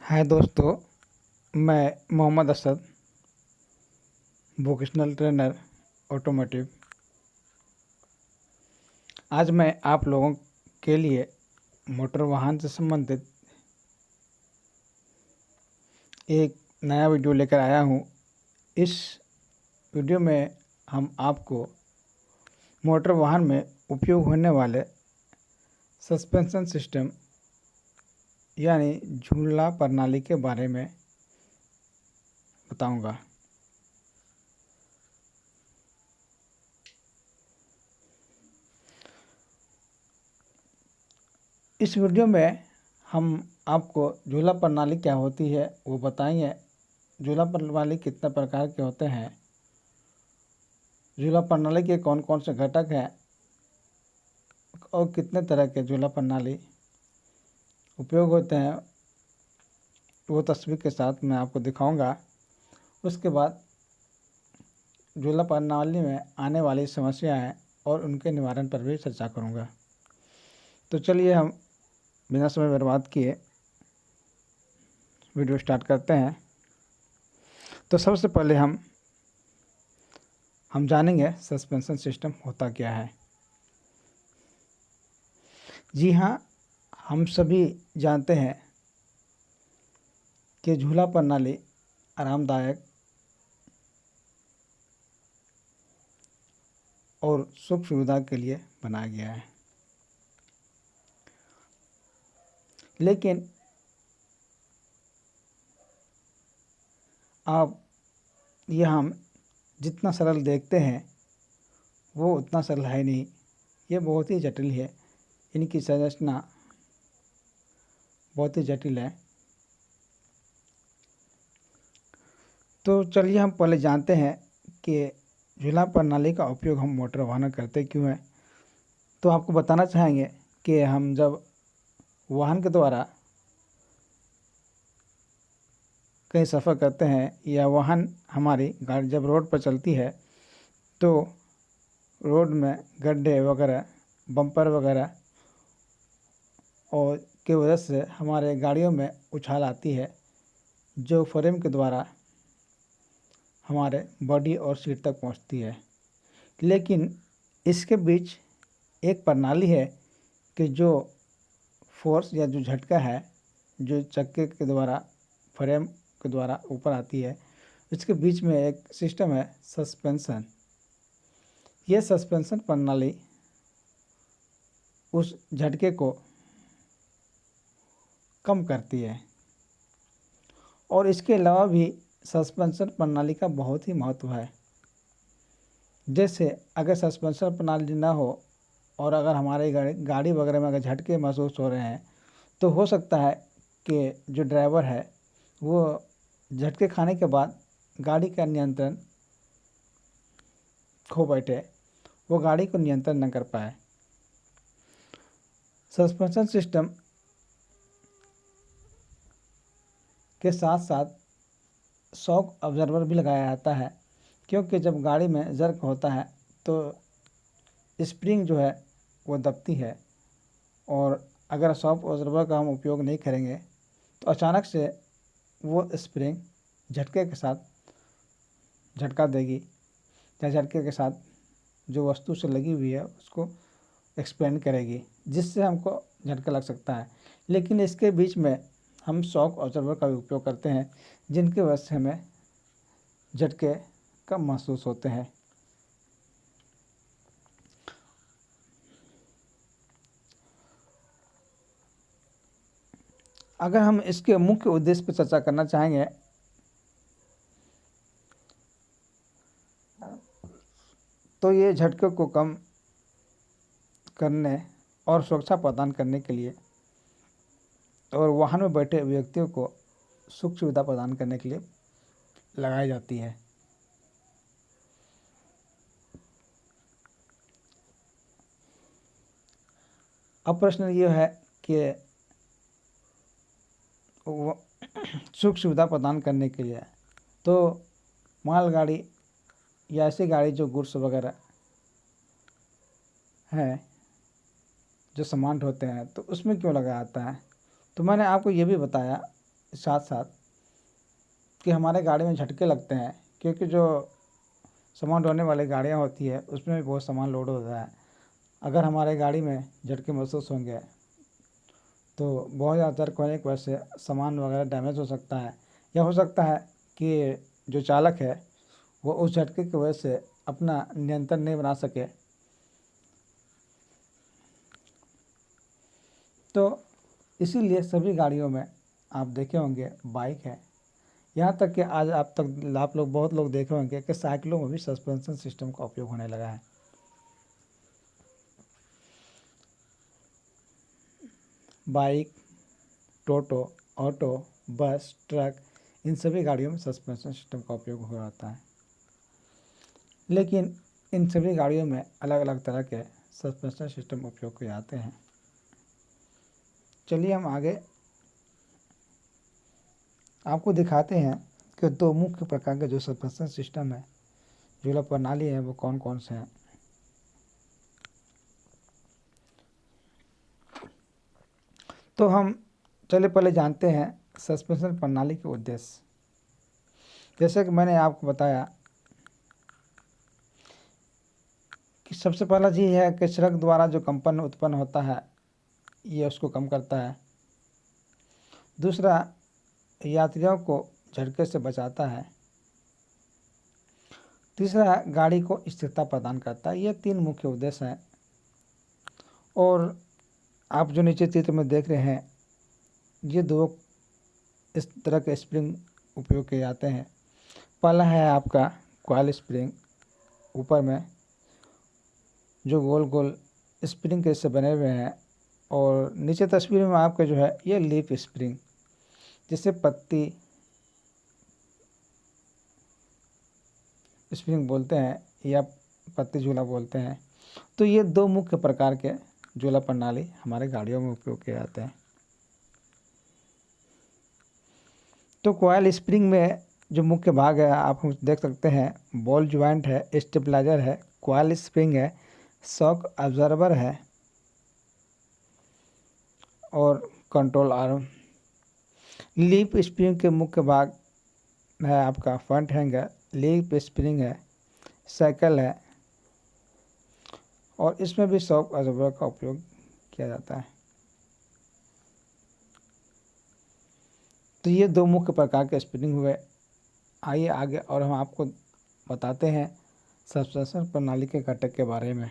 हाय दोस्तों, मैं Mohammad Asad, vocational trainer automotive. आज मैं आप लोगों के लिए मोटर वाहन से संबंधित एक नया वीडियो लेकर आया हूं। इस वीडियो में हम आपको मोटर वाहन में उपयोग होने वाले सस्पेंशन सिस्टम यानी झूला प्रणाली के बारे में बताऊंगा। इस वीडियो में हम आपको झूला प्रणाली क्या होती है वो बताएंगे। झूला प्रणाली कितने प्रकार के होते हैं, झूला प्रणाली के कौन कौन से घटक हैं और कितने तरह के झूला प्रणाली उपयोग होते हैं, वो तस्वीर के साथ मैं आपको दिखाऊंगा। उसके बाद झूला प्रणाली में आने वाली समस्याएं और उनके निवारण पर भी चर्चा करूंगा। तो चलिए हम बिना समय बर्बाद किए वीडियो स्टार्ट करते हैं। तो सबसे पहले हम जानेंगे सस्पेंशन सिस्टम होता क्या है। जी हाँ, हम सभी जानते हैं कि झूला प्रणाली आरामदायक और सुख सुविधा के लिए बनाया गया है, लेकिन आप यह हम जितना सरल देखते हैं वो उतना सरल है नहीं। ये बहुत ही जटिल है, इनकी संरचना बहुत ही जटिल है। तो चलिए हम पहले जानते हैं कि झूला प्रणाली का उपयोग हम मोटर वाहन में करते क्यों हैं। तो आपको बताना चाहेंगे कि हम जब वाहन के द्वारा कहीं सफ़र करते हैं या वाहन हमारी गाड़ी जब रोड पर चलती है तो रोड में गड्ढे वगैरह, बम्पर वगैरह और की वजह से हमारे गाड़ियों में उछाल आती है, जो फ्रेम के द्वारा हमारे बॉडी और सीट तक पहुंचती है। लेकिन इसके बीच एक प्रणाली है कि जो फोर्स या जो झटका है जो चक्के के द्वारा, फ्रेम के द्वारा ऊपर आती है, इसके बीच में एक सिस्टम है सस्पेंशन। ये सस्पेंशन प्रणाली उस झटके को कम करती है। और इसके अलावा भी सस्पेंशन प्रणाली का बहुत ही महत्व है। जैसे अगर सस्पेंशन प्रणाली ना हो और अगर हमारे गाड़ी वगैरह में अगर झटके महसूस हो रहे हैं तो हो सकता है कि जो ड्राइवर है वो झटके खाने के बाद गाड़ी का नियंत्रण खो बैठे, वो गाड़ी को नियंत्रण न कर पाए। सस्पेंशन सिस्टम के साथ साथ शॉक ऑब्जर्वर भी लगाया जाता है, क्योंकि जब गाड़ी में जर्क होता है तो स्प्रिंग जो है वो दबती है, और अगर शॉक ऑब्जर्वर का हम उपयोग नहीं करेंगे तो अचानक से वो स्प्रिंग झटके के साथ झटका देगी या झटके के साथ जो वस्तु से लगी हुई है उसको एक्सपेंड करेगी, जिससे हमको झटका लग सकता है। लेकिन इसके बीच में हम शॉक ऑब्जर्वर का भी उपयोग करते हैं, जिनकी वजह से हमें झटके कम महसूस होते हैं। अगर हम इसके मुख्य उद्देश्य पर चर्चा करना चाहेंगे तो ये झटके को कम करने और सुरक्षा प्रदान करने के लिए और वाहन में बैठे व्यक्तियों को सुख सुविधा प्रदान करने के लिए लगाई जाती है। अब प्रश्न ये है कि सुख सुविधा प्रदान करने के लिए तो मालगाड़ी या ऐसी गाड़ी जो गुड्स वगैरह हैं, जो सामान ढोते हैं, तो उसमें क्यों लगाया जाता है। तो मैंने आपको ये भी बताया साथ साथ कि हमारे गाड़ी में झटके लगते हैं, क्योंकि जो सामान ढोने वाली गाड़ियाँ होती है उसमें भी बहुत सामान लोड होता है। अगर हमारे गाड़ी में झटके महसूस होंगे तो बहुत ज़्यादा तर्क होने की वजह से सामान वगैरह डैमेज हो सकता है, या हो सकता है कि जो चालक है वो उस झटके की वजह से अपना नियंत्रण नहीं बना सके। तो इसीलिए सभी गाड़ियों में आप देखे होंगे बाइक है, यहाँ तक कि आज आप लोग बहुत लोग देखे होंगे कि साइकिलों में भी सस्पेंशन सिस्टम का उपयोग होने लगा है। बाइक, टोटो, ऑटो, बस, ट्रक, इन सभी गाड़ियों में सस्पेंशन सिस्टम का उपयोग हो जाता है। लेकिन इन सभी गाड़ियों में अलग अलग तरह के सस्पेंशन सिस्टम उपयोग किए जाते हैं। चलिए हम आगे आपको दिखाते हैं कि दो मुख्य प्रकार के जो सस्पेंशन सिस्टम है, जो प्रणाली है, वो कौन कौन से हैं। तो हम चलिए पहले जानते हैं सस्पेंशन प्रणाली के उद्देश्य। जैसे कि मैंने आपको बताया कि सबसे पहला चीज़ है कि सड़क द्वारा जो कंपन उत्पन्न होता है ये उसको कम करता है। दूसरा, यात्रियों को झटके से बचाता है। तीसरा, गाड़ी को स्थिरता प्रदान करता है। ये तीन मुख्य उद्देश्य हैं। और आप जो नीचे चित्र में देख रहे हैं ये दो इस तरह के स्प्रिंग उपयोग किए जाते हैं। पहला है आपका कॉइल स्प्रिंग, ऊपर में जो गोल गोल स्प्रिंग के से बने हुए हैं, और नीचे तस्वीर में आपके जो है ये लीफ स्प्रिंग, जिसे पत्ती स्प्रिंग बोलते हैं या पत्ती झूला बोलते हैं। तो ये दो मुख्य प्रकार के झूला प्रणाली हमारे गाड़ियों में उपयोग किए जाते हैं। तो कॉइल स्प्रिंग में जो मुख्य भाग है आप देख सकते हैं, बॉल ज्वाइंट है, स्टेबलाइजर है, कॉइल स्प्रिंग है, शॉक ऑब्जर्वर है और कंट्रोल आर्म। लीफ स्प्रिंग के मुख्य भाग है आपका फ्रंट हैंगर, लीफ स्प्रिंग है, साइकिल है, और इसमें भी शॉक ऑब्जर्वर का उपयोग किया जाता है। तो ये दो मुख्य प्रकार के स्प्रिंग हुए। आइए आगे और हम आपको बताते हैं सस्पेंशन प्रणाली के घटक के बारे में।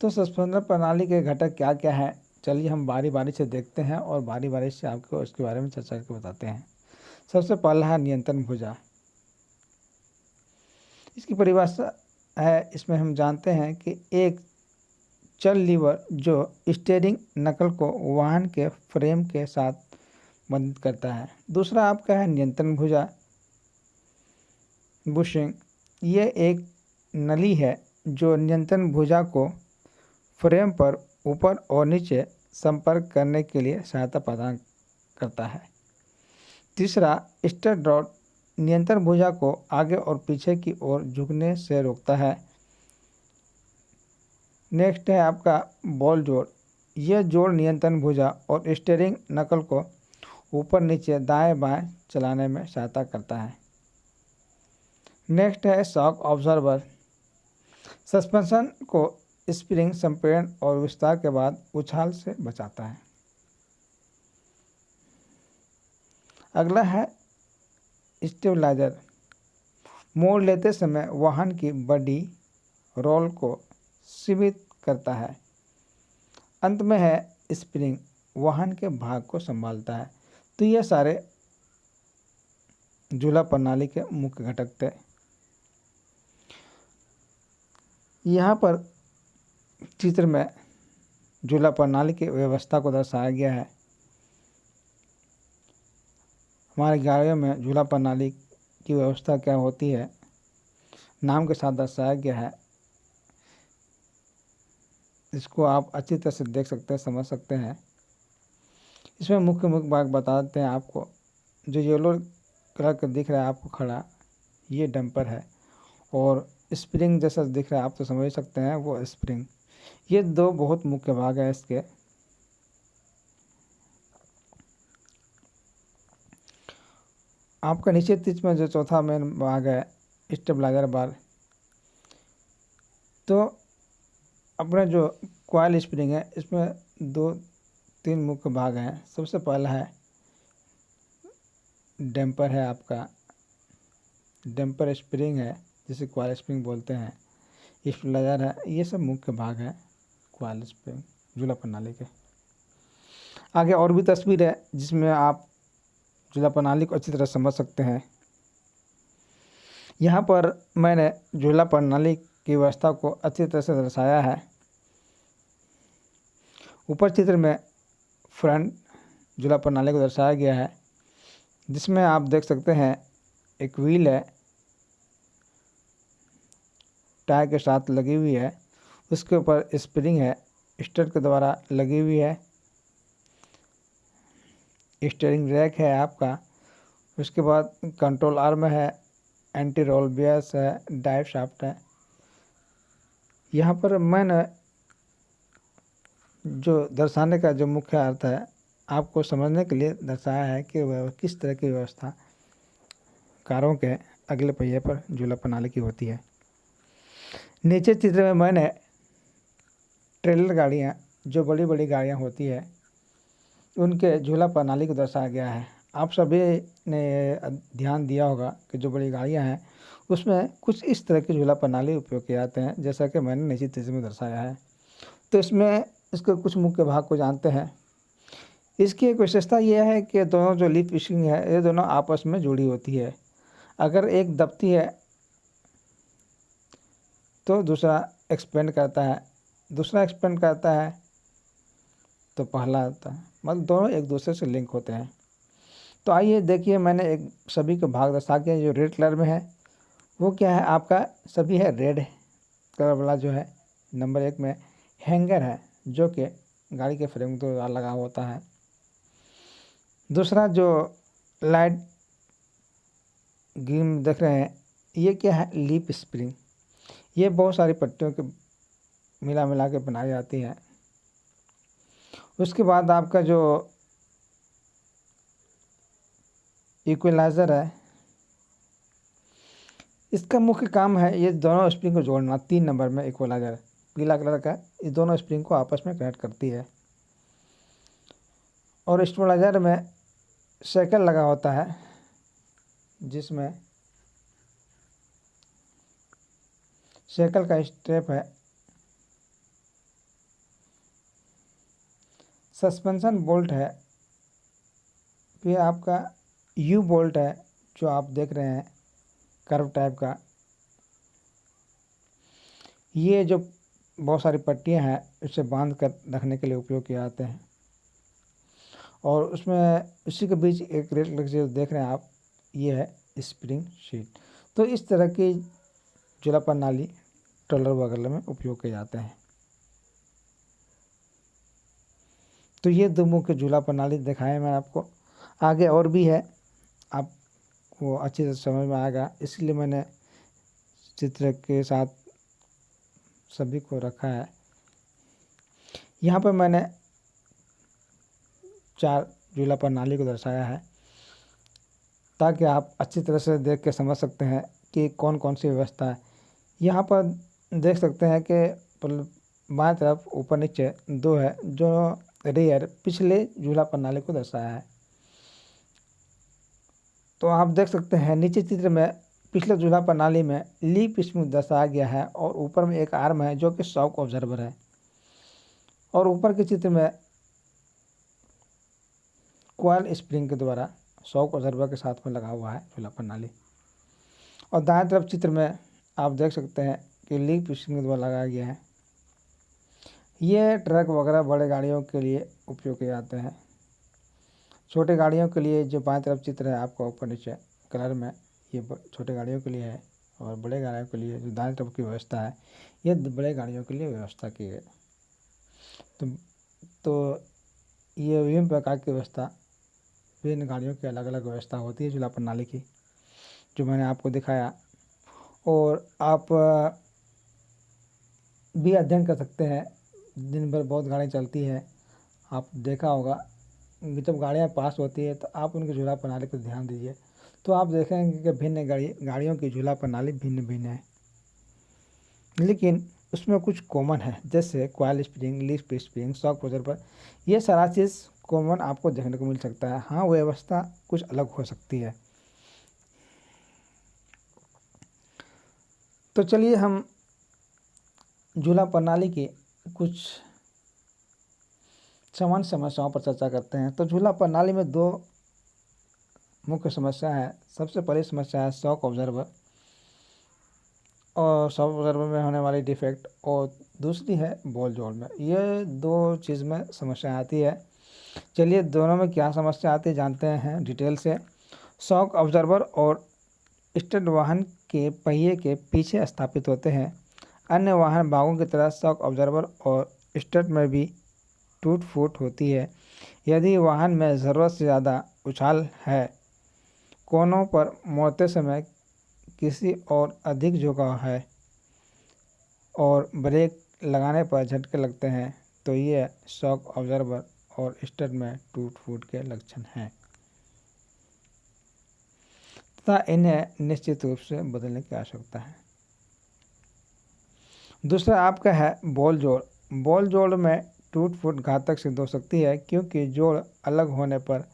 तो सस्पेंशन प्रणाली के घटक क्या क्या हैं, चलिए हम बारी बारी से देखते हैं और बारी बारी से आपको इसके बारे में चर्चा करके बताते हैं। सबसे पहला है नियंत्रण भुजा। इसकी परिभाषा है, इसमें हम जानते हैं कि एक चल लीवर जो स्टीयरिंग नकल को वाहन के फ्रेम के साथ बंधित करता है। दूसरा आपका है नियंत्रण भुजा, बुशिंग। ये एक नली है जो नियंत्रण भुजा को फ्रेम पर ऊपर और नीचे संपर्क करने के लिए सहायता प्रदान करता है। तीसरा, स्टड रॉड नियंत्रण भुजा को आगे और पीछे की ओर झुकने से रोकता है। नेक्स्ट है आपका बॉल जोड़। यह जोड़ नियंत्रण भुजा और स्टीयरिंग नकल को ऊपर नीचे दाएं बाएं चलाने में सहायता करता है। नेक्स्ट है शॉक ऑब्जर्वर। सस्पेंशन को स्प्रिंग संपीड़न और विस्तार के बाद उछाल से बचाता है। अगला है स्टेबलाइजर। मोड़ लेते समय वाहन की बॉडी रोल को सीमित करता है। अंत में है स्प्रिंग, वाहन के भाग को संभालता है। तो ये सारे झूला प्रणाली के मुख्य घटक थे। यहाँ पर चित्र में झूला प्रणाली की व्यवस्था को दर्शाया गया है। हमारे गाड़ियों में झूला प्रणाली की व्यवस्था क्या होती है, नाम के साथ दर्शाया गया है। इसको आप अच्छी तरह से देख सकते हैं, समझ सकते हैं। इसमें मुख्य मुख्य भाग बताते हैं आपको। जो येलो कलर का दिख रहा है आपको खड़ा, ये डंपर है, और स्प्रिंग जैसा दिख रहा है आप तो समझ सकते हैं वो स्प्रिंग। ये दो बहुत मुख्य भाग है इसके। आपका नीचे तीच में जो चौथा मेन भाग है स्टेबलाइजर बार, तो अपना जो कॉइल स्प्रिंग है इसमें 2-3 मुख्य भाग हैं। सबसे पहला है डैम्पर है, आपका डैम्पर स्प्रिंग है जिसे कॉइल स्प्रिंग बोलते हैं, स्टेबलाइजर है। ये सब मुख्य भाग है कॉइल स्प्रिंग झूला प्रणाली के। आगे और भी तस्वीर है जिसमें आप झूला प्रणाली को अच्छी तरह समझ सकते हैं। यहाँ पर मैंने झूला प्रणाली की व्यवस्था को अच्छी तरह से दर्शाया है। ऊपर चित्र में फ्रंट झूला प्रणाली को दर्शाया गया है, जिसमें आप देख सकते हैं एक व्हील है टायर के साथ लगी हुई है, उसके ऊपर स्प्रिंग है स्टड के द्वारा लगी हुई है, स्टीयरिंग रैक है आपका, उसके बाद कंट्रोल आर्म है, एंटी रोल बियर्स है, ड्राइव शाफ्ट है। यहाँ पर मैंने जो दर्शाने का जो मुख्य अर्थ है आपको समझने के लिए दर्शाया है कि वह किस तरह की व्यवस्था कारों के अगले पहिए पर झूला प्रणाली की होती है। नीचे चित्र में मैंने ट्रेलर गाड़ियाँ, जो बड़ी बड़ी गाड़ियाँ होती है, उनके झूला प्रणाली को दर्शाया गया है। आप सभी ने ध्यान दिया होगा कि जो बड़ी गाड़ियाँ हैं उसमें कुछ इस तरह की झूला प्रणाली उपयोग किए जाते हैं, जैसा कि मैंने नीचे चित्र में दर्शाया है। तो इसमें इसके कुछ मुख्य भाग को जानते हैं। इसकी एक विशेषता यह है कि दोनों जो लीफ स्प्रिंग है ये दोनों आपस में जुड़ी होती है। अगर एक दबती है तो दूसरा एक्सपेंड करता है, दूसरा एक्सपेंड करता है तो पहला आता है, मतलब दोनों एक दूसरे से लिंक होते हैं। तो आइए देखिए, मैंने एक सभी के भाग दर्शा के जो रेड कलर में है वो क्या है, आपका सभी है रेड कलर वाला जो है। नंबर 1 में हैंगर है जो कि गाड़ी के फ्रेम को लगा होता है। दूसरा जो लाइट ग्रीन देख रहे हैं ये क्या है, लीफ स्प्रिंग। ये बहुत सारी पट्टियों के मिला के बनाई जाती है। उसके बाद आपका जो इक्विलाइजर है, इसका मुख्य काम है ये दोनों स्प्रिंग को जोड़ना। 3 नंबर में इक्विलाइजर पीला कलर का, ये दोनों स्प्रिंग को आपस में कनेक्ट करती है। और स्टेबलाइजर में साइकिल लगा होता है जिसमें साइकिल का स्टेप है, सस्पेंशन बोल्ट है, फिर आपका यू बोल्ट है जो आप देख रहे हैं कर्व टाइप का। ये जो बहुत सारी पट्टियां हैं इसे बांध कर रखने के लिए उपयोग किए जाते हैं। और उसमें उसी के बीच एक रेड कलर जो देख रहे हैं आप, ये है स्प्रिंग शीट। तो इस तरह की झूला प्रणाली ट्रेलर वगैरह में उपयोग किए जाते हैं। तो ये 2 मुख्य झूला प्रणाली दिखाए मैं आपको। आगे और भी है, आपको अच्छे से समझ में आएगा, इसलिए मैंने चित्र के साथ सभी को रखा है। यहाँ पर मैंने 4 झूला प्रणाली को दर्शाया है ताकि आप अच्छी तरह से देख के समझ सकते हैं कि कौन कौन सी व्यवस्था है। यहाँ पर देख सकते हैं कि बाएं तरफ ऊपर नीचे 2 है जो रियर पिछले झूला प्रणाली को दर्शाया है। तो आप देख सकते हैं नीचे चित्र में पिछले झूला प्रणाली में लीफ स्प्रिंग दर्शाया गया है और ऊपर में एक आर्म है जो कि शॉक ऑब्जर्वर है। और ऊपर के चित्र में कॉइल स्प्रिंग के द्वारा शॉक ऑब्जर्वर के साथ में लगा हुआ है झूला प्रणाली। और दाएं तरफ चित्र में आप देख सकते हैं कि लीफ स्प्रिंग के द्वारा लगाया गया है। ये ट्रक वगैरह बड़े गाड़ियों के लिए उपयोग किए जाते हैं। छोटे गाड़ियों के लिए जो बाएं तरफ चित्र है आपका ऊपर नीचे कलर में, ये छोटे गाड़ियों के लिए है। और बड़े गाड़ियों के लिए जो दाएं तरफ की व्यवस्था है ये बड़े गाड़ियों के लिए व्यवस्था की है। तो ये विभिन्न प्रकार की व्यवस्था, विभिन्न गाड़ियों की अलग अलग व्यवस्था होती है झूला प्रणाली की, जो मैंने आपको दिखाया। और आप भी अध्ययन कर सकते हैं, दिन भर बहुत गाड़ी चलती है, आप देखा होगा जब गाड़ियाँ पास होती है तो आप उनके झूला प्रणाली पर ध्यान दीजिए तो आप देखेंगे कि भिन्न गाड़ियों की झूला प्रणाली भिन्न भिन्न है, लेकिन उसमें कुछ कॉमन है, जैसे coil spring, leaf spring, shock observer, ये सारा चीज़ कॉमन आपको देखने को मिल सकता है। हाँ, व्यवस्था कुछ अलग हो सकती है। तो चलिए हम झूला प्रणाली की कुछ सामान्य समस्याओं पर चर्चा करते हैं। तो झूला प्रणाली में दो मुख्य समस्या है। सबसे पहली समस्या है शॉक ऑब्जर्वर और शॉक ऑब्जर्वर में होने वाली डिफेक्ट, और दूसरी है बॉल जोड़ में। ये दो चीज़ में समस्या आती है। चलिए दोनों में क्या समस्या आती है जानते हैं डिटेल से। शॉक ऑब्जर्वर और स्टड वाहन के पहिए के पीछे स्थापित होते हैं। अन्य वाहन भागों की तरह शॉक ऑब्जर्वर और स्टड में भी टूट फूट होती है। यदि वाहन में ज़रूरत से ज़्यादा उछाल है, कोनों पर मोड़ते समय किसी और अधिक झुकाव है और ब्रेक लगाने पर झटके लगते हैं, तो ये शॉक ऑब्जर्वर और स्टड में टूट फूट के लक्षण हैं तथा इन्हें निश्चित रूप से बदलने की आवश्यकता है। दूसरा आपका है बॉल जोड़। बॉल जोड़ में टूट फूट घातक सिद्ध हो सकती है, क्योंकि जोड़ अलग होने पर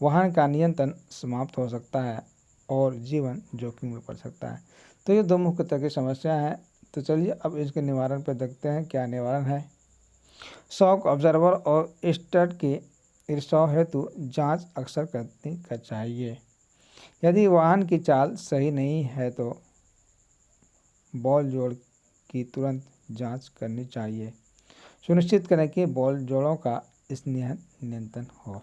वाहन का नियंत्रण समाप्त हो सकता है और जीवन जोखिम में पड़ सकता है। तो ये दो मुख्य तरह की समस्या है। तो चलिए अब इसके निवारण पर देखते हैं क्या निवारण है। शॉक ऑब्जर्वर और स्टड की रिसाव हेतु जांच अक्सर करनी चाहिए। यदि वाहन की चाल सही नहीं है तो बॉल जोड़ की तुरंत जांच करनी चाहिए। सुनिश्चित करें कि बॉल जोड़ों का स्नेहन नियंत्रण हो।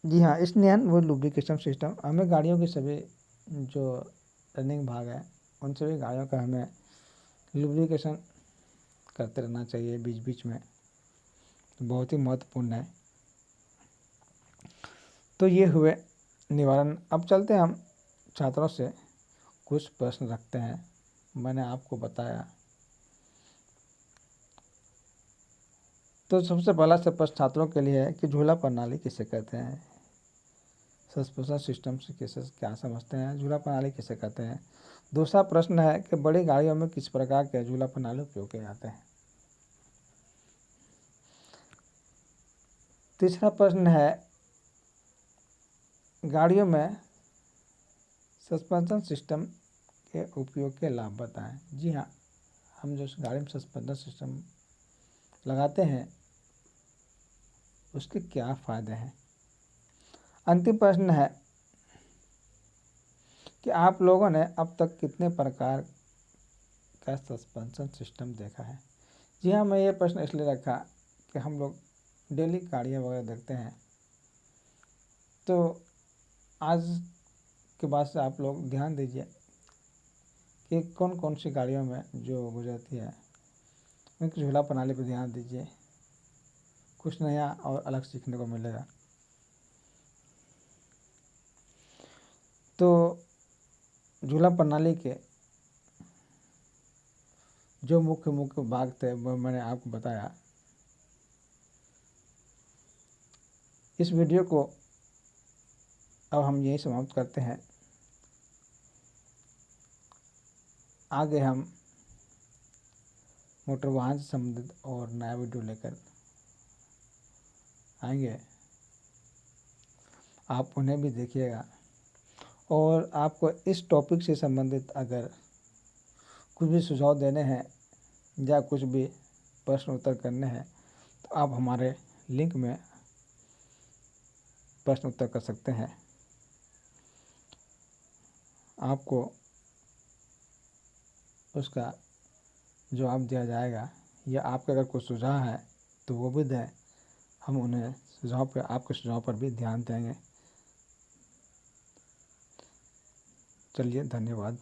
जी हाँ, स्नेहन वो लुब्रिकेशन सिस्टम, हमें गाड़ियों के सभी जो रनिंग भाग है उन सभी गाड़ियों का हमें लुब्रिकेशन करते रहना चाहिए बीच बीच में, बहुत ही महत्वपूर्ण है। तो ये हुए निवारण। अब चलते हैं हम छात्रों से कुछ प्रश्न रखते हैं। मैंने आपको बताया, तो सबसे पहला से प्रश्न छात्रों के लिए है कि झूला प्रणाली किसे कहते हैं। सस्पेंशन सिस्टम से किसे क्या समझते हैं, झूला प्रणाली किसे कहते हैं। दूसरा प्रश्न है कि बड़ी गाड़ियों में किस प्रकार के झूला प्रणाली उपयोग किए जाते हैं। तीसरा प्रश्न है गाड़ियों में सस्पेंशन सिस्टम के उपयोग के लाभ बताएं। जी हाँ, हम जो गाड़ी में सस्पेंशन सिस्टम लगाते हैं उसके क्या फ़ायदे हैं। अंतिम प्रश्न है कि आप लोगों ने अब तक कितने प्रकार का सस्पेंशन सिस्टम देखा है। जी हाँ, मैं ये प्रश्न इसलिए रखा कि हम लोग डेली गाड़ियाँ वगैरह देखते हैं, तो आज के बाद से आप लोग ध्यान दीजिए कि कौन कौन सी गाड़ियों में जो गुजरती है उनकी झूला प्रणाली पर ध्यान दीजिए। कुछ नया और अलग सीखने को मिलेगा। तो झूला प्रणाली के जो मुख्य मुख्य भाग थे वो मैंने आपको बताया। इस वीडियो को अब हम यही समाप्त करते हैं। आगे हम मोटर वाहन से संबंधित और नया वीडियो लेकर आएंगे। आप उन्हें भी देखिएगा, और आपको इस टॉपिक से संबंधित अगर कुछ भी सुझाव देने हैं या कुछ भी प्रश्न उत्तर करने हैं तो आप हमारे लिंक में प्रश्न उत्तर कर सकते हैं। आपको उसका जवाब दिया जाएगा, या आपके अगर कोई सुझाव है तो वो भी दें, हम उन्हें सुझाव पर आपके सुझाव पर भी ध्यान देंगे। चलिए, धन्यवाद।